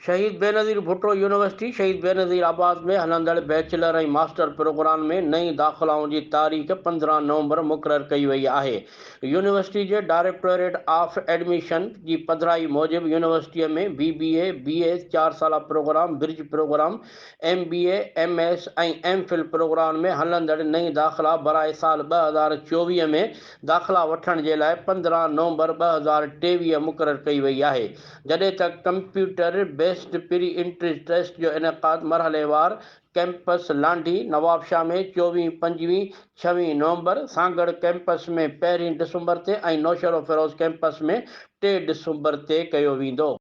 शहीद बेनज़ीर भुट्टो यूनिवर्सिटी शहीद बेनज़ीर आबाद में हलंदड़ बैचलर ऐं मास्टर प्रोग्राम में नई दाख़िलाउनि जी तारीख़ 15 नवंबर मुक़ररु कई वई आहे। यूनिवर्सिटी जे डायरेक्टोरेट ऑफ एडमिशन जी पधिराई मूजिबि यूनिवर्सिटीअ में BBA BA 4 साला programme, bridge programme, MBA MS ऐं MPhil प्रोग्राम में हलंदड़ नई दाख़िला बराए साल 2024 में दाख़िला वठण जे लाइ 15 नवंबर 2023 मुक़ररु कई वई आहे, जॾहिं त computer based pre entry test जो इनेकाद मरहलेवार कैंपस लांडी नवाबशाह में 24, 25, 26 नवंबर, सांगड़ कैंपस में 1 डिसंबर ते ऐं नौशरो फिरोज़ कैंपस में 3 डिसंबर ते कयो वेंदो।